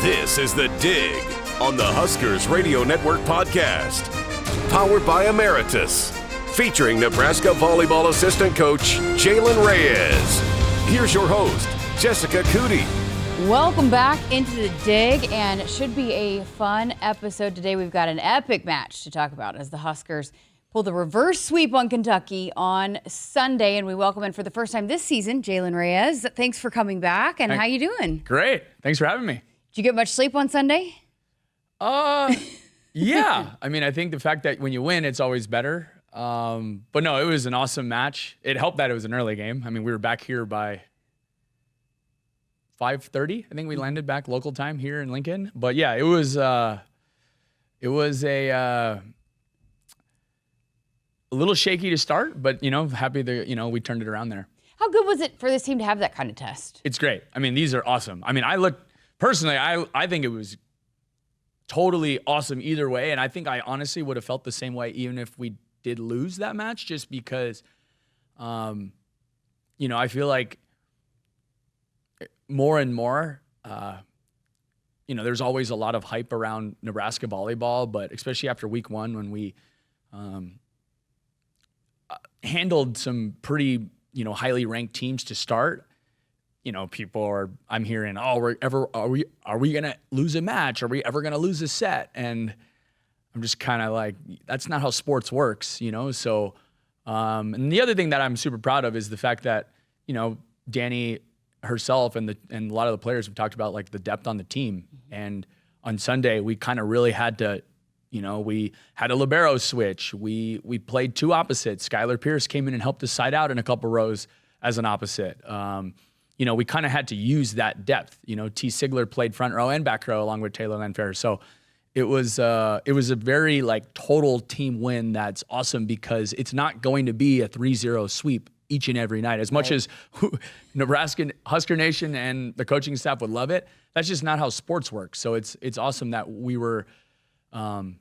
This is The Dig on the Huskers Radio Network podcast. Powered by Emeritus. Featuring Nebraska Volleyball assistant coach Jaylen Reyes. Here's your host, Jessica Coody. Welcome back into The Dig, and it should be a fun episode today. We've got an epic match to talk about as the Huskers pull the reverse sweep on Kentucky on Sunday, and we welcome in for the first time this season, Jaylen Reyes. Thanks for coming back, and how you doing? Great. Thanks for having me. Did you get much sleep on Sunday? Yeah. I mean, I think the fact that when you win, it's always better. But no, it was an awesome match. It helped that it was an early game. I mean, we were back here by 5:30. I think we landed back local time here in Lincoln. But yeah, it was a little shaky to start, but happy that we turned it around there. How good was it for this team to have that kind of test? It's great. I mean, these are awesome. I mean, personally, I think it was totally awesome either way, and I think I honestly would have felt the same way even if we did lose that match, just because I feel like more and more there's always a lot of hype around Nebraska volleyball, but especially after week one when we handled some pretty highly ranked teams to start. I'm hearing, are we gonna lose a match? Are we ever gonna lose a set? And I'm just kind of like, that's not how sports works, So, and the other thing that I'm super proud of is the fact that Dani herself and a lot of the players have talked about like the depth on the team. And on Sunday, we kind of really had to, we had a libero switch. We played two opposites. Skylar Pierce came in and helped us side out in a couple rows as an opposite. We kind of had to use that depth. T. Sigler played front row and back row along with Taylor Landfair. So it was a very total team win. That's awesome because it's not going to be a 3-0 sweep each and every night. As much as Nebraska Husker Nation and the coaching staff would love it, that's just not how sports work. So it's awesome that we were, kind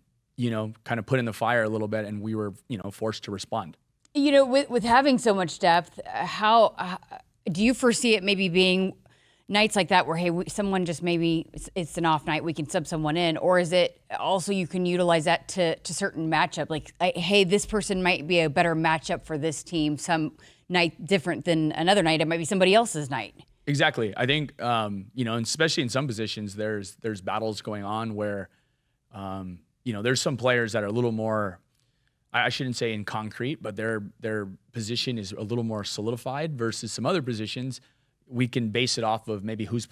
of put in the fire a little bit, and we were, forced to respond. With having so much depth, how do you foresee it maybe being nights like that where, hey, someone just maybe it's an off night, we can sub someone in, or is it also you can utilize that to certain matchup? Like, hey, this person might be a better matchup for this team some night different than another night. It might be somebody else's night. Exactly. I think, especially in some positions, there's battles going on where, there's some players that are a little more, I shouldn't say in concrete, but their position is a little more solidified versus some other positions. We can base it off of maybe who's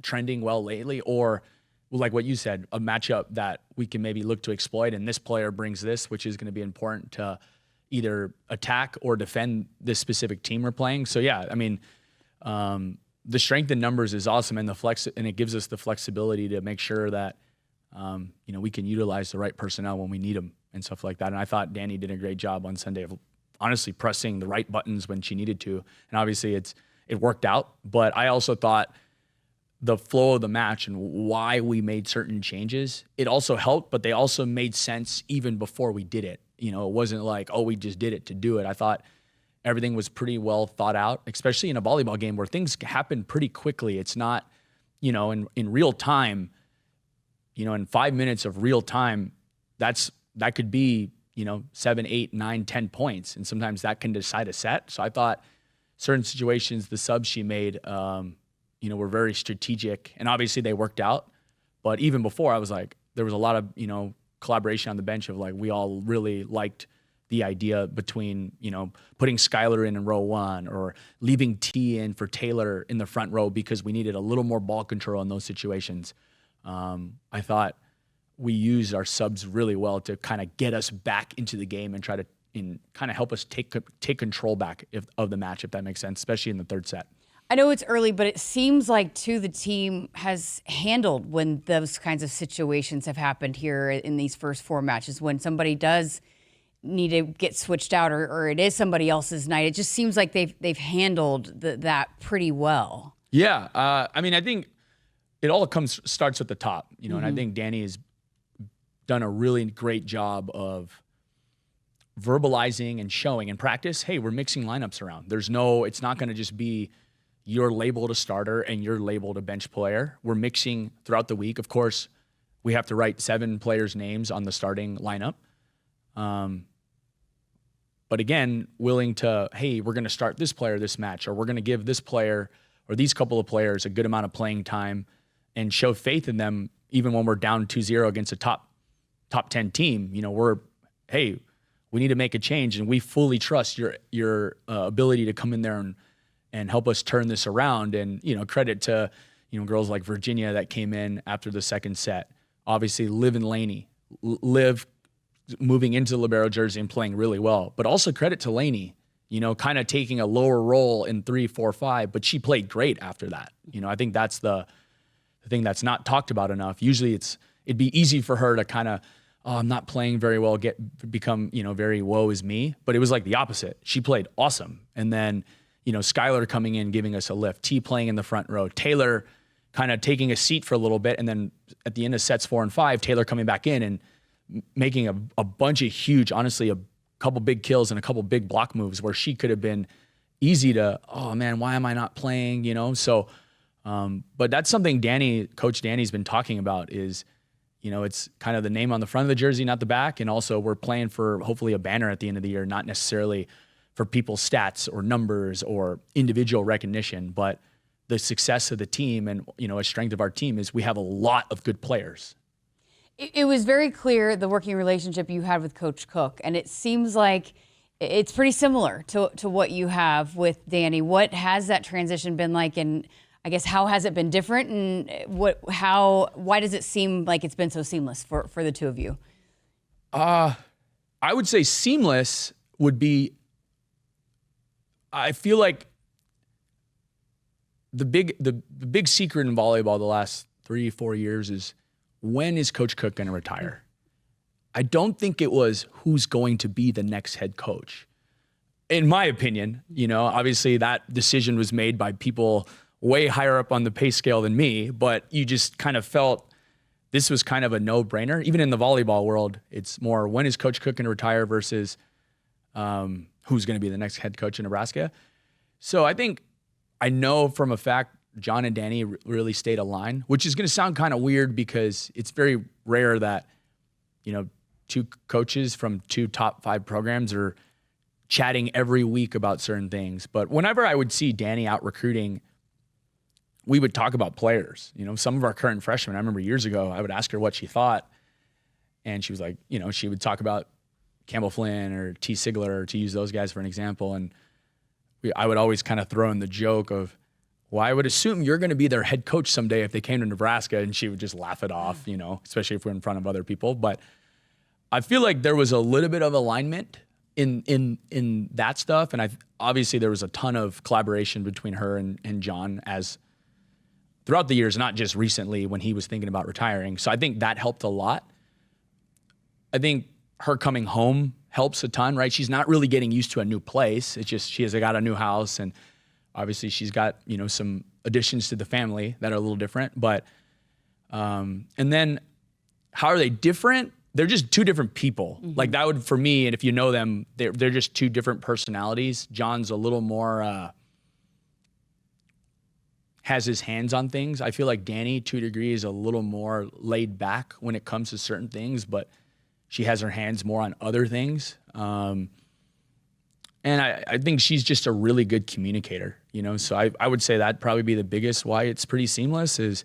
trending well lately, or like what you said, a matchup that we can maybe look to exploit. And this player brings this, which is going to be important to either attack or defend this specific team we're playing. So yeah, I mean, the strength in numbers is awesome, and it gives us the flexibility to make sure that we can utilize the right personnel when we need them and stuff like that. And I thought Dani did a great job on Sunday of honestly pressing the right buttons when she needed to. And obviously it worked out, but I also thought the flow of the match and why we made certain changes, it also helped, but they also made sense even before we did it. It wasn't like, we just did it to do it. I thought everything was pretty well thought out, especially in a volleyball game where things happen pretty quickly. It's not, in real time, in 5 minutes of real time, that could be, 7, 8, 9, 10 points. And sometimes that can decide a set. So I thought certain situations, the subs she made, were very strategic, and obviously they worked out. But even before, I was like, there was a lot of, collaboration on the bench of we all really liked the idea between, putting Skylar in row one or leaving T in for Taylor in the front row because we needed a little more ball control in those situations. I thought we used our subs really well to kind of get us back into the game and try to kind of help us take control back of the match, if that makes sense, especially in the third set. I know it's early, but it seems like, too, the team has handled when those kinds of situations have happened here in these first four matches, when somebody does need to get switched out or it is somebody else's night. It just seems like they've handled that pretty well. Yeah. I mean, I think it all starts at the top, and I think Dani has done a really great job of verbalizing and showing in practice, hey, we're mixing lineups around. It's not going to just be, you're labeled a starter and you're labeled a bench player. We're mixing throughout the week. Of course, we have to write 7 players' names on the starting lineup. But again, willing to, hey, we're going to start this player this match, or we're going to give this player or these couple of players a good amount of playing time and show faith in them even when we're down 2-0 against a top 10 team. You know, hey, we need to make a change, and we fully trust your ability to come in there and help us turn this around. And, you know, credit to, you know, girls like Virginia that came in after the second set. Obviously, Liv and Laney. Liv moving into the libero jersey and playing really well. But also credit to Laney, you know, kind of taking a lower role in 3, 4, 5, but she played great after that. You know, I think that's the thing that's not talked about enough. Usually it'd be easy for her to kind of, I'm not playing very well, become, you know, very woe is me. But it was like the opposite. She played awesome. And then, you know, Skylar coming in, giving us a lift, T playing in the front row, Taylor kind of taking a seat for a little bit. And then at the end of sets 4 and 5, Taylor coming back in and making a bunch of huge, honestly, a couple big kills and a couple big block moves where she could have been easy to, oh man, why am I not playing? You know? So, but that's something Coach Dani's been talking about is, you know, it's kind of the name on the front of the jersey, not the back. And also we're playing for hopefully a banner at the end of the year, not necessarily for people's stats or numbers or individual recognition, but the success of the team and, you know, a strength of our team is we have a lot of good players. It was very clear the working relationship you had with Coach Cook, and it seems like it's pretty similar to what you have with Dani. What has that transition been like, and I guess how has it been different, and why does it seem like it's been so seamless for the two of you? I would say seamless would be, I feel like the big secret in volleyball the last 3-4 years is, when is Coach Cook going to retire? I don't think it was who's going to be the next head coach. In my opinion, you know, obviously that decision was made by people way higher up on the pay scale than me, but you just kind of felt this was kind of a no-brainer. Even in the volleyball world, it's more, when is Coach Cook going to retire versus who's going to be the next head coach in Nebraska? So I know from a fact, John and Dani really stayed aligned, which is going to sound kind of weird because it's very rare that, you know, 2 coaches from 2 top 5 programs are chatting every week about certain things. But whenever I would see Dani out recruiting, we would talk about players. You know, some of our current freshmen, I remember years ago, I would ask her what she thought, and she was like, you know, she would talk about Campbell Flynn or T. Sigler, to use those guys for an example. And I would always kind of throw in the joke of, well, I would assume you're going to be their head coach someday if they came to Nebraska, and she would just laugh it off, you know, especially if we're in front of other people. But I feel like there was a little bit of alignment in that stuff, and obviously there was a ton of collaboration between her and John as throughout the years, not just recently when he was thinking about retiring. So I think that helped a lot. I think her coming home helps a ton, right? She's not really getting used to a new place. It's just she has got a new house, and obviously she's got, you know, some additions to the family that are a little different, but, and then how are they different? They're just 2 different people. Mm-hmm. Like that would, for me, and if you know them, they're just 2 different personalities. John's a little more, has his hands on things. I feel like Dani, to a degree, is a little more laid back when it comes to certain things, but she has her hands more on other things. And I think she's just a really good communicator, you know? So I would say that'd probably be the biggest why it's pretty seamless is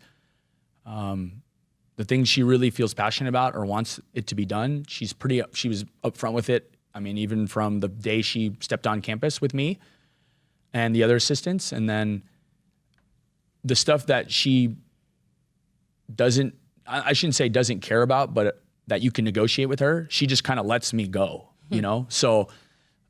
the things she really feels passionate about or wants it to be done. She was upfront with it. I mean, even from the day she stepped on campus with me and the other assistants. And then the stuff that she doesn't, I shouldn't say doesn't care about, but that you can negotiate with her, she just kind of lets me go, you know? So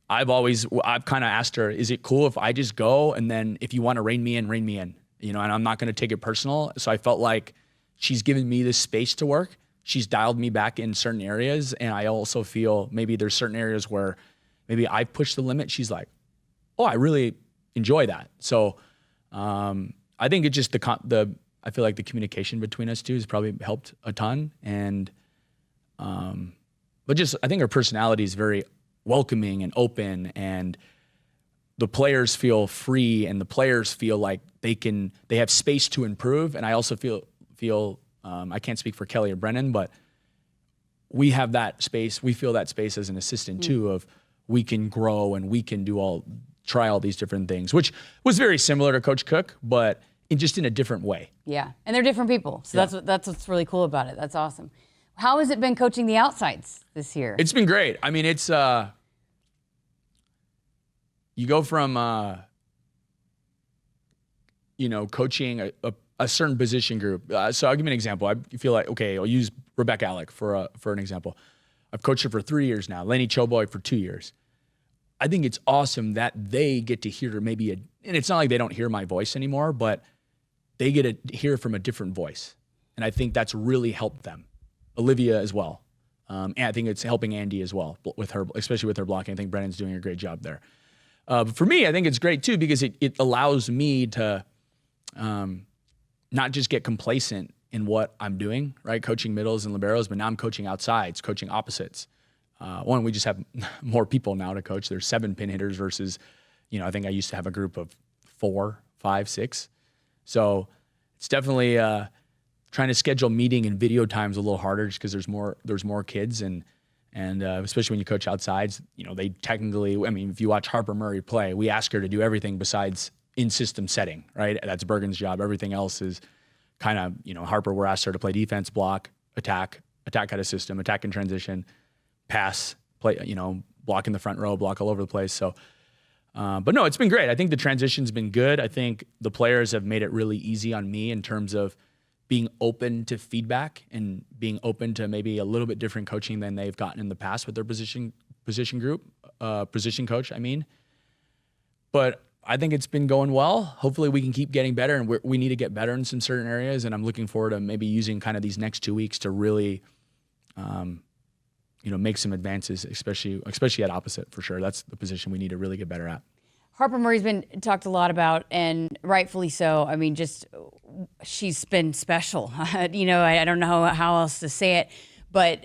I've kind of asked her, is it cool if I just go, and then if you want to rein me in, you know, and I'm not going to take it personal. So I felt like she's given me this space to work. She's dialed me back in certain areas. And I also feel maybe there's certain areas where maybe I push the limit. She's like, oh, I really enjoy that. So I think it's just I feel like the communication between us 2 has probably helped a ton. And, but just, I think her personality is very welcoming and open, and the players feel free and the players feel like they have space to improve. And I also feel I can't speak for Kelly or Brennan, but we have that space. We feel that space as an assistant too, of we can grow and we can try all these different things, which was very similar to Coach Cook, but just in a different way. Yeah, and they're different people. So that's what's really cool about it. That's awesome. How has it been coaching the outsides this year? It's been great. I mean, it's you go from coaching a certain position group. So I'll give you an example. I feel like, okay, I'll use Rebecca Alec for an example. I've coached her for 3 years now. Lenny Choboy for 2 years. I think it's awesome that they get to hear and it's not like they don't hear my voice anymore, but they get to hear from a different voice. And I think that's really helped them. Olivia as well. And I think it's helping Andy as well with her, especially with her blocking. I think Brennan's doing a great job there. But for me, I think it's great too, because it allows me to not just get complacent in what I'm doing, right? Coaching middles and liberos, but now I'm coaching outsides, coaching opposites. We just have more people now to coach. There's 7 pin hitters versus, I think I used to have a group of 4, 5, 6. So it's definitely trying to schedule meeting and video times a little harder just because there's more kids and especially when you coach outsides, they technically, if you watch Harper Murray play, we ask her to do everything besides in-system setting, right? That's Bergen's job. Everything else is kind of, Harper, we're asked her to play defense, block, attack out of system, attack in transition, pass, play, block in the front row, block all over the place. So, but no, it's been great. I think the transition's been good. I think the players have made it really easy on me in terms of being open to feedback and being open to maybe a little bit different coaching than they've gotten in the past with their position coach, But I think it's been going well. Hopefully we can keep getting better, and we need to get better in some certain areas. And I'm looking forward to maybe using kind of these next 2 weeks to really, make some advances, especially at opposite for sure. That's the position we need to really get better at. Harper Murray's been talked a lot about, and rightfully so. She's been special. I don't know how else to say it, but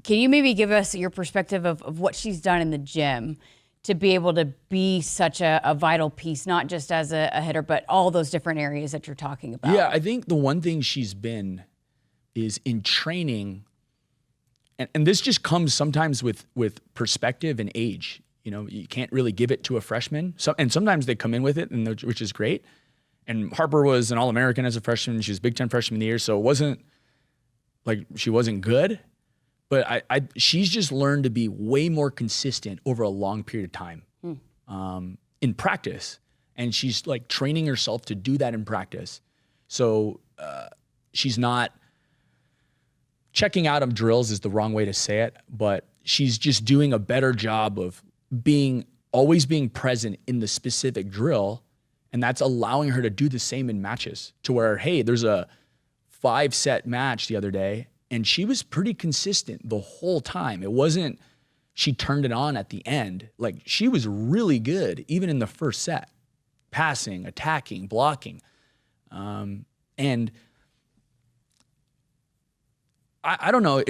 can you maybe give us your perspective of what she's done in the gym to be able to be such a vital piece, not just as a hitter, but all those different areas that you're talking about? Yeah, I think the one thing she's been is in training, and this just comes sometimes with perspective and age. You can't really give it to a freshman. And sometimes they come in with it, which is great. And Harper was an All-American as a freshman. She was Big Ten Freshman of the Year, so it wasn't like she wasn't good. But she's just learned to be way more consistent over a long period of time in practice. And she's like training herself to do that in practice. So she's not checking out of drills is the wrong way to say it, but she's just doing a better job of always being present in the specific drill. And that's allowing her to do the same in matches to where, hey, there's a 5-set match the other day and she was pretty consistent the whole time. It wasn't, she turned it on at the end. Like she was really good, even in the first set, passing, attacking, blocking. And I don't know,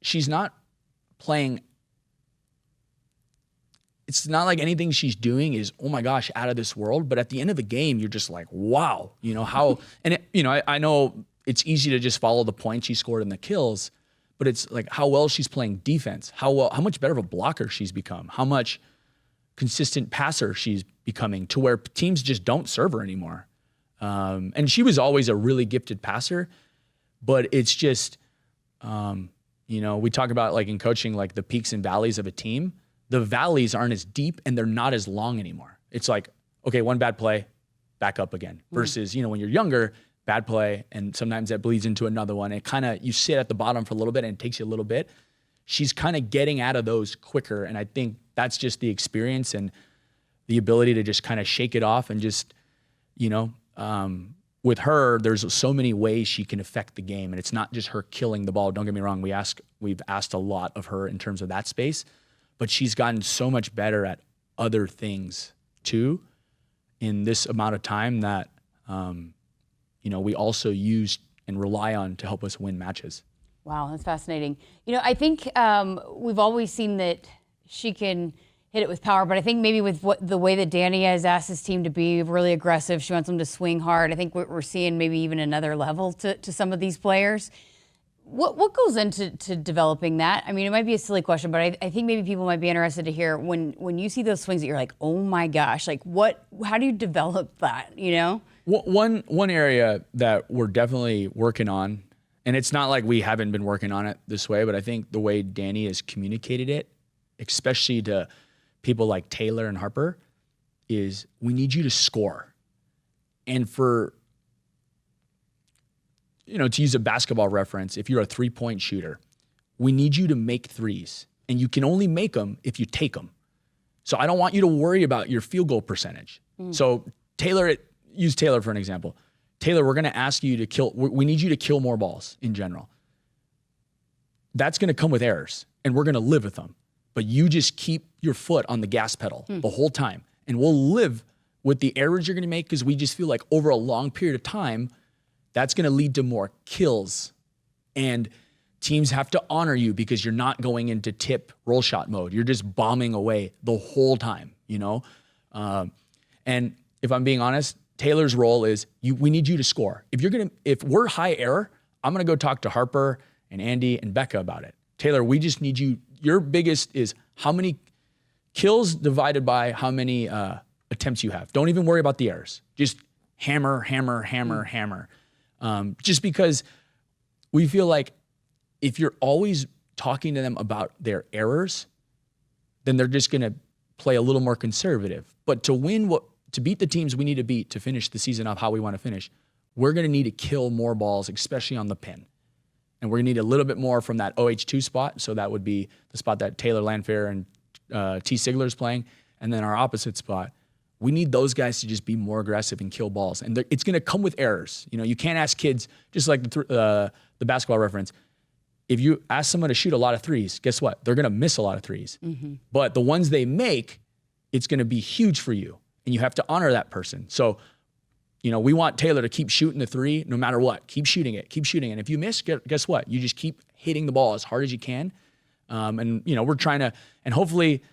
she's not playing. It's not like anything she's doing is, oh my gosh, out of this world. But at the end of the game, you're just like, wow, how, and I know it's easy to just follow the points she scored and the kills, but it's like how well she's playing defense, how much better of a blocker she's become, how much consistent passer she's becoming to where teams just don't serve her anymore. And she was always a really gifted passer, but it's just, we talk about like in coaching, like the peaks and valleys of a team. The valleys aren't as deep and they're not as long anymore. It's like, okay, one bad play, back up again. Versus, when you're younger, bad play, and sometimes that bleeds into another one. It kind of, you sit at the bottom for a little bit and it takes you a little bit. She's kind of getting out of those quicker. And I think that's just the experience and the ability to just kind of shake it off and just, with her, there's so many ways she can affect the game. And it's not just her killing the ball. Don't get me wrong. We've asked a lot of her in terms of that space. But she's gotten so much better at other things too in this amount of time that, we also use and rely on to help us win matches. Wow, that's fascinating. I think we've always seen that she can hit it with power. But I think maybe with the way that Dani has asked his team to be really aggressive, she wants them to swing hard. I think we're seeing maybe even another level to some of these players. What goes into developing that? I mean, it might be a silly question, but I think maybe people might be interested to hear when you see those swings that you're like, oh my gosh, like how do you develop that, you know? One area that we're definitely working on, and it's not like we haven't been working on it this way, but I think the way Dani has communicated it, especially to people like Taylor and Harper, is we need you to score. And for, to use a basketball reference, if you're a three-point shooter, we need you to make threes. And you can only make them if you take them. So I don't want you to worry about your field goal percentage. So use Taylor for an example. Taylor, we're going to ask you to we need you to kill more balls in general. That's going to come with errors, and we're going to live with them. But you just keep your foot on the gas pedal the whole time. And we'll live with the errors you're going to make because we just feel like over a long period of time, that's going to lead to more kills. And teams have to honor you because you're not going into tip roll shot mode. You're just bombing away the whole time, And if I'm being honest, Taylor's role is we need you to score. If we're high error, I'm going to go talk to Harper and Andy and Becca about it. Taylor, we just need you. Your biggest is how many kills divided by how many attempts you have. Don't even worry about the errors. Just hammer, hammer, hammer, hammer. Just because we feel like if you're always talking to them about their errors, then they're just going to play a little more conservative. But to beat the teams we need to beat to finish the season off how we want to finish, we're going to need to kill more balls, especially on the pin. And we're going to need a little bit more from that OH2 spot. So that would be the spot that Taylor Landfair and T. Sigler's playing. And then our opposite spot, we need those guys to just be more aggressive and kill balls. And it's going to come with errors. You can't ask kids, just like the basketball reference, if you ask someone to shoot a lot of threes, guess what? They're going to miss a lot of threes. But the ones they make, it's going to be huge for you. And you have to honor that person. So, we want Taylor to keep shooting the three no matter what. Keep shooting it. Keep shooting it. And if you miss, guess what? You just keep hitting the ball as hard as you can. And we're trying to, and hopefully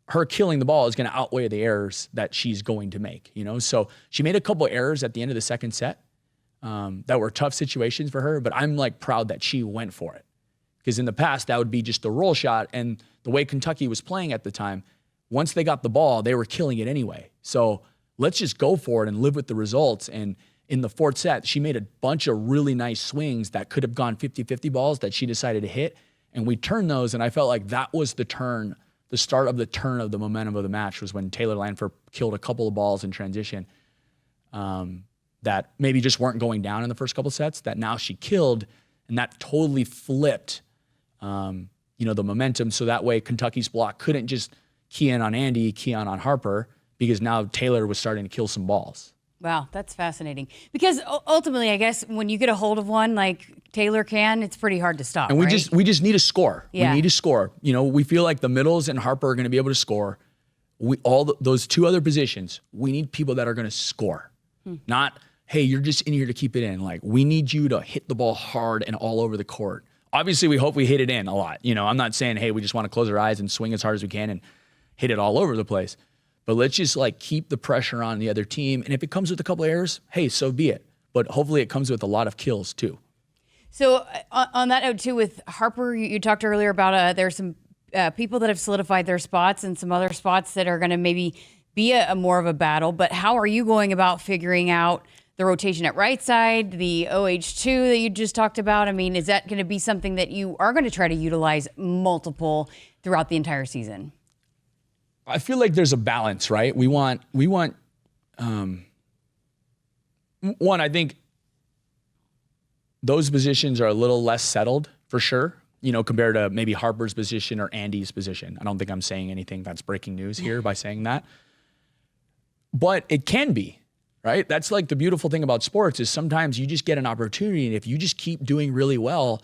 her killing the ball is going to outweigh the errors that she's going to make, So she made a couple of errors at the end of the second set that were tough situations for her, but I'm proud that she went for it. Because in the past, that would be just a roll shot. And the way Kentucky was playing at the time, once they got the ball, they were killing it anyway. So let's just go for it and live with the results. And in the fourth set, she made a bunch of really nice swings that could have gone 50-50 balls that she decided to hit. And we turned those, and I felt like that was the start of the momentum of the match was when Taylor Landfair killed a couple of balls in transition that maybe just weren't going down in the first couple sets that now she killed, and that totally flipped the momentum. So that way Kentucky's block couldn't just key in on Andy, key on Harper, because now Taylor was starting to kill some balls. Wow, that's fascinating. Because ultimately, I guess when you get a hold of one like Taylor can, it's pretty hard to stop. And we right? just need to score. Yeah. We need to score. We feel like the middles and Harper are going to be able to score. Those two other positions, we need people that are going to score. Not, hey, you're just in here to keep it in. We need you to hit the ball hard and all over the court. Obviously, we hope we hit it in a lot. I'm not saying, hey, we just want to close our eyes and swing as hard as we can and hit it all over the place. But let's just keep the pressure on the other team. And if it comes with a couple of errors, hey, so be it. But hopefully it comes with a lot of kills too. So on that note too, with Harper, you talked earlier about there's some people that have solidified their spots and some other spots that are going to maybe be a more of a battle. But how are you going about figuring out the rotation at right side, the OH2 that you just talked about? I mean, is that going to be something that you are going to try to utilize multiple throughout the entire season? I feel like there's a balance, right? We want one, I think those positions are a little less settled for sure, compared to maybe Harper's position or Andy's position. I don't think I'm saying anything that's breaking news here by saying that. But it can be, right? That's the beautiful thing about sports is sometimes you just get an opportunity, and if you just keep doing really well,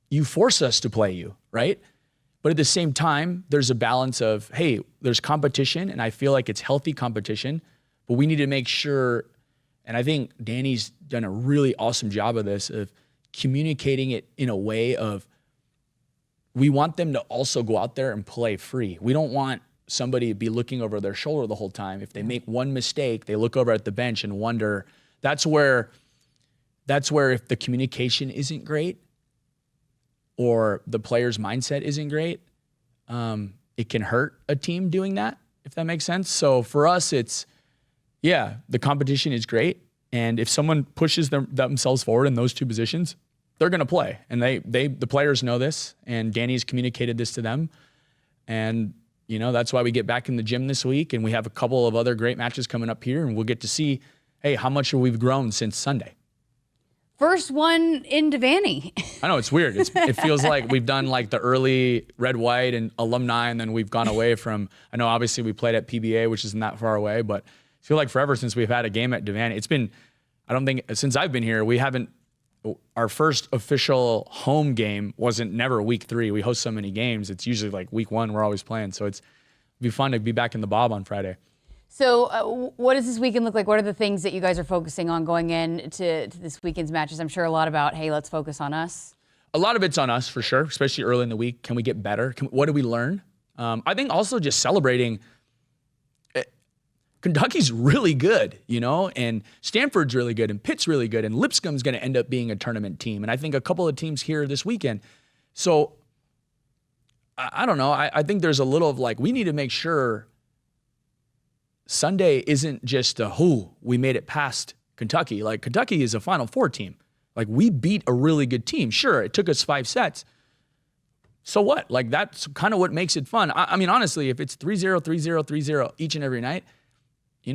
you force us to play you, right? But at the same time, there's a balance of, hey, there's competition, and I feel like it's healthy competition, but we need to make sure, and I think Dani's done a really awesome job of this, of communicating it in a way of we want them to also go out there and play free. We don't want somebody to be looking over their shoulder the whole time. If they make one mistake, they look over at the bench and wonder. That's where if the communication isn't great or the player's mindset isn't great, it can hurt a team doing that, if that makes sense. So for us, the competition is great. And if someone pushes themselves forward in those two positions, they're going to play. And the players know this, and Dani's communicated this to them. And, that's why we get back in the gym this week, and we have a couple of other great matches coming up here, and we'll get to see, hey, how much we've grown since Sunday. First one in Devaney. I know, it's weird. It feels like we've done like the early red, white, and alumni, and then we've gone away from, I know obviously we played at PBA, which isn't that far away, but I feel like forever since we've had a game at Devaney. It's been, I don't think, since I've been here, our first official home game wasn't never week 3. We host so many games. It's usually like week 1 we're always playing. So it'd be fun to be back in the Bob on Friday. So what does this weekend look like? What are the things that you guys are focusing on going into this weekend's matches? I'm sure a lot about, hey, let's focus on us. A lot of it's on us for sure, especially early in the week. Can we get better? What do we learn? I think also just celebrating. Kentucky's really good, and Stanford's really good, and Pitt's really good, and Lipscomb's going to end up being a tournament team. And I think a couple of teams here this weekend. So I don't know. I think there's a little of like, we need to make sure Sunday isn't just we made it past Kentucky. Like, Kentucky is a Final Four team. Like, we beat a really good team. Sure, it took us 5 sets. So what? Like, that's kind of what makes it fun. I mean, honestly, if it's 3-0, 3-0, 3-0 each and every night, I'm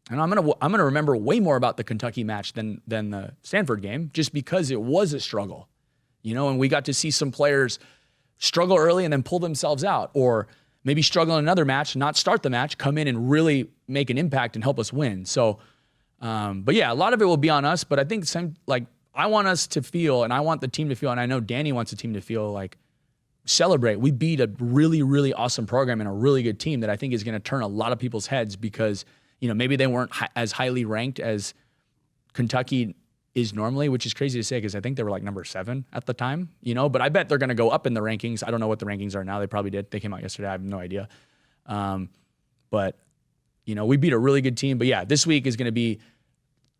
gonna remember way more about the Kentucky match than the Stanford game, just because it was a struggle, and we got to see some players struggle early and then pull themselves out, or maybe struggle in another match, not start the match, come in and really make an impact and help us win. So, but yeah, a lot of it will be on us. But I think I want us to feel, and I want the team to feel, and I know Dani wants the team to feel like, celebrate. We beat a really, really awesome program and a really good team that I think is going to turn a lot of people's heads because, maybe they weren't as highly ranked as Kentucky is normally, which is crazy to say because I think they were like number 7 at the time, but I bet they're going to go up in the rankings. I don't know what the rankings are now. They probably did. They came out yesterday. I have no idea. But, we beat a really good team. But yeah, this week is going to be,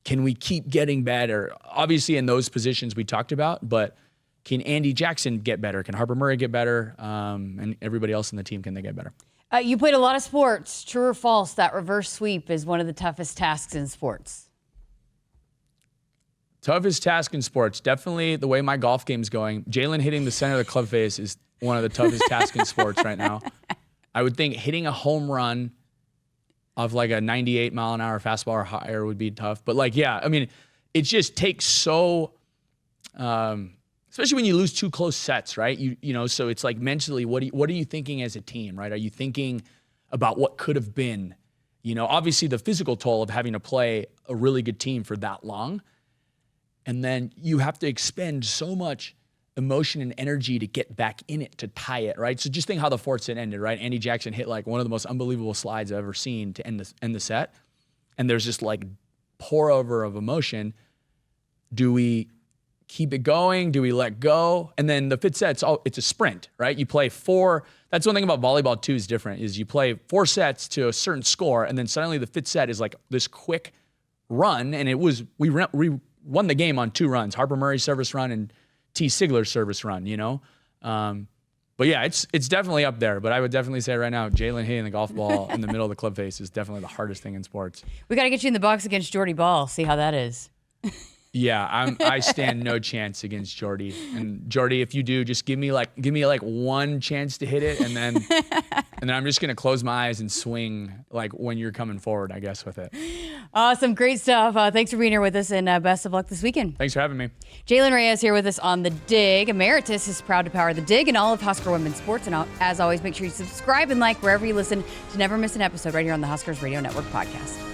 can we keep getting better? Obviously in those positions we talked about, but can Andy Jackson get better? Can Harper Murray get better? And everybody else in the team, can they get better? You played a lot of sports. True or false, that reverse sweep is one of the toughest tasks in sports? Toughest task in sports. Definitely the way my golf game's going. Jaylen hitting the center of the club face is one of the toughest tasks in sports right now. I would think hitting a home run of like a 98 mile an hour fastball or higher would be tough. But it just takes so... especially when you lose 2 close sets, right? So it's like mentally, what are you thinking as a team, right? Are you thinking about what could have been? Obviously the physical toll of having to play a really good team for that long. And then you have to expend so much emotion and energy to get back in it, to tie it, right? So just think how the 4th set ended, right? Andy Jackson hit like one of the most unbelievable slides I've ever seen to end the set. And there's just like pour over of emotion. Do we keep it going? Do we let go? And then the 5th set, it's a sprint, right? You play 4. That's one thing about volleyball too is different, is you play 4 sets to a certain score, and then suddenly the 5th set is like this quick run, and we won the game on 2 runs, Harper Murray's service run and T. Sigler's service run, But yeah, it's definitely up there. But I would definitely say right now, Jaylen hitting the golf ball in the middle of the club face is definitely the hardest thing in sports. We got to get you in the box against Jordy Ball, see how that is. Yeah, I stand no chance against Jordy. And Jordy, if you do, just give me like one chance to hit it, and then I'm just gonna close my eyes and swing like when you're coming forward, I guess, with it. Awesome, great stuff. Thanks for being here with us, and best of luck this weekend. Thanks for having me. Jaylen Reyes here with us on The Dig. Emeritus is proud to power The Dig and all of Husker women's sports. And as always, make sure you subscribe and like wherever you listen to never miss an episode right here on the Huskers Radio Network podcast.